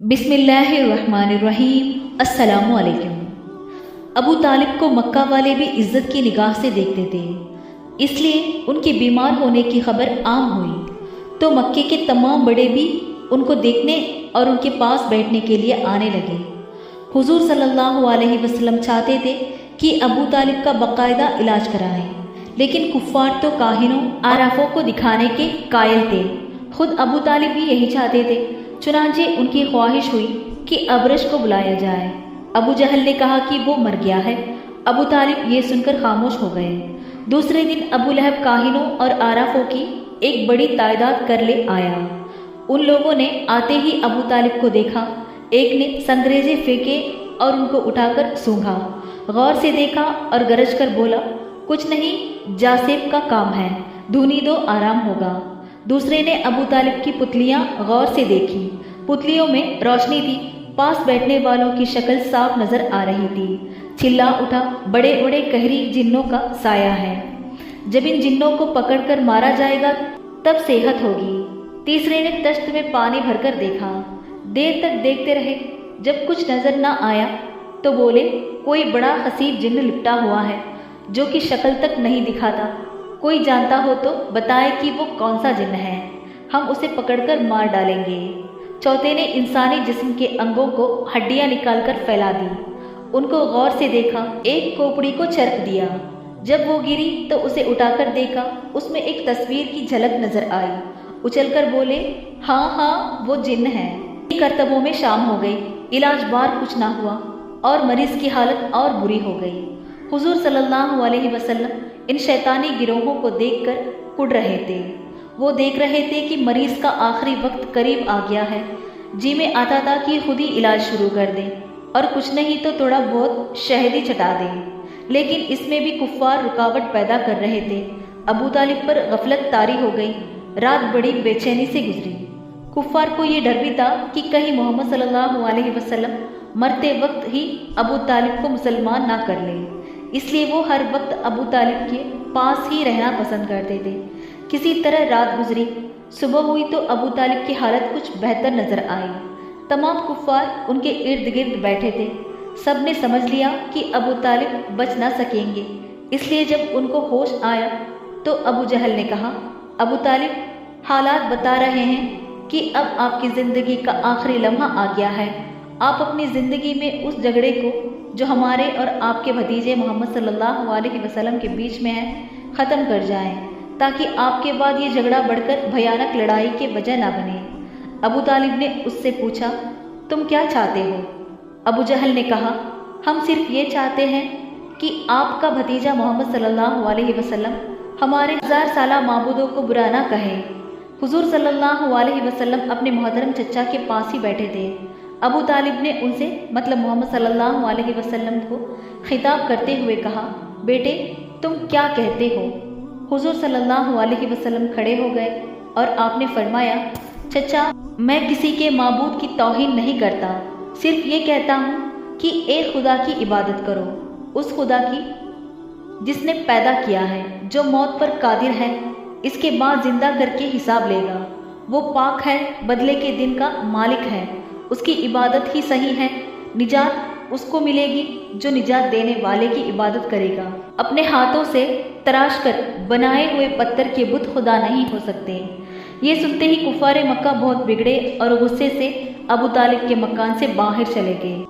बिस्मिल्लाहिर्रहमानिर्रहीम। अस्सलामु अलैकुम। अबू तालिब को मक्का वाले भी इज़्ज़त की निगाह से देखते थे, इसलिए उनके बीमार होने की खबर आम हुई तो मक्के के तमाम बड़े भी उनको देखने और उनके पास बैठने के लिए आने लगे। हुजूर सल्लल्लाहु अलैहि वसल्लम चाहते थे कि अबू तालिब का बाकायदा इलाज कराएं, लेकिन कुफ़ार तो काहिनों आराफों को दिखाने के कायल थे। खुद अबू तालिब भी यही चाहते थे। चुनांचे उनकी ख्वाहिश हुई कि अबरश को बुलाया जाए। अबू जहल ने कहा कि वो मर गया है। अबू तालिब ये सुनकर खामोश हो गए। दूसरे दिन अबू लहब काहिनों और आराफों की एक बड़ी तादाद कर ले आया। उन लोगों ने आते ही अबू तालिब को देखा। एक ने संगरेजे फेंके और उनको उठाकर सूंघा, गौर से देखा और गरज कर बोला, कुछ नहीं, जासेब का काम है, धूनी दो, आराम होगा। दूसरे ने अबू तालिब की पुतलियां गौर से देखी। पुतलियों में रोशनी थी। पास बैठने वालों की शक्ल साफ नजर आ रही थी। चिल्ला उठा, बड़े बड़े कहरी जिन्नों का साया है। जब इन जिन्नों को पकड़कर मारा जाएगा तब सेहत होगी। तीसरे ने तश्त में पानी भरकर देखा। देर तक देखते रहे। जब कुछ नजर न आया तो बोले, कोई बड़ा हसीब जिन्न लिपटा हुआ है जो कि शक्ल तक नहीं दिखाता। कोई जानता हो तो बताए कि वो कौन सा जिन्न है, हम उसे पकड़कर मार डालेंगे। चौथे ने इंसानी जिस्म के अंगों को हड्डियां निकालकर फैला दी। उनको गौर से देखा, एक खोपड़ी को चरक दिया। जब वो गिरी तो उसे उठाकर देखा, उसमें एक तस्वीर की झलक नजर आई। उछलकर बोले, हाँ हाँ, वो जिन्न है। करतबों में शाम हो गई। इलाज बार कुछ ना हुआ और मरीज की हालत और बुरी हो गई। हुजूर सल्लल्लाहु अलैहि वसल्लम इन शैतानी गिरोहों को देखकर कुढ़ रहे थे। वो देख रहे थे कि मरीज का आखिरी वक्त करीब आ गया है। जी में आता था कि खुद ही इलाज शुरू कर दें और कुछ नहीं तो थोड़ा बहुत शहदी चटा दें, लेकिन इसमें भी कुफ्फार रुकावट पैदा कर रहे थे। अबू तालिब पर गफलत तारी हो गई। रात बड़ी बेचैनी से गुजरी। कुफ्फार को ये डर भी था कि कहीं मोहम्मद सल्लल्लाहु अलैहि वसल्लम मरते वक्त ही अबू तालिब को मुसलमान ना कर ले, इसलिए वो हर वक्त अबू तालिब के पास ही रहना पसंद करते थे। किसी तरह रात गुजरी। सुबह हुई तो अबू तालिब की हालत कुछ बेहतर नजर आई। तमाम कुफ्फार उनके इर्द गिर्द बैठे थे। सब ने समझ लिया कि अबू तालिब बच ना सकेंगे, इसलिए जब उनको होश आया तो अबू जहल ने कहा, अबू तालिब, हालात बता रहे हैं कि अब आपकी ज़िंदगी का आखिरी लम्हा आ गया है। आप अपनी ज़िंदगी में उस झगड़े को जो हमारे और आपके भतीजे मोहम्मद सल्लल्लाहु अलैहि वसल्लम के बीच में है ख़त्म कर जाएं, ताकि आपके बाद ये झगड़ा बढ़कर भयानक लड़ाई के वजह ना बने। अबू तालिब ने उससे पूछा, तुम क्या चाहते हो? अबू जहल ने कहा, हम सिर्फ ये चाहते हैं कि आपका भतीजा मोहम्मद सल्लल्लाहु अलैहि वसल्लम हमारे 1000 साला माबूदों को बुरा ना कहे। हुजूर सल्लल्लाहु अलैहि वसल्लम अपने मोहतरम चचा के पास ही बैठे थे। अबू तालिब ने उनसे, मतलब मोहम्मद सल्लल्लाहु अलैहि वसल्लम को खिताब करते हुए कहा, बेटे, तुम क्या कहते हो? हुजूर सल्लल्लाहु अलैहि वसल्लम खड़े हो गए और आपने फरमाया, चचा, मैं किसी के माबूद की तौहीन नहीं करता, सिर्फ ये कहता हूँ कि एक खुदा की इबादत करो, उस खुदा की जिसने पैदा किया है, जो मौत पर कादिर है, इसके बाद जिंदा करके हिसाब लेगा। वो पाक है, बदले के दिन का मालिक है, उसकी इबादत ही सही है। निजात उसको मिलेगी जो निजात देने वाले की इबादत करेगा। अपने हाथों से तराश कर बनाए हुए पत्थर के बुत खुदा नहीं हो सकते। ये सुनते ही कुफारे मक्का बहुत बिगड़े और गुस्से से अबू तालिब के मकान से बाहर चले गए।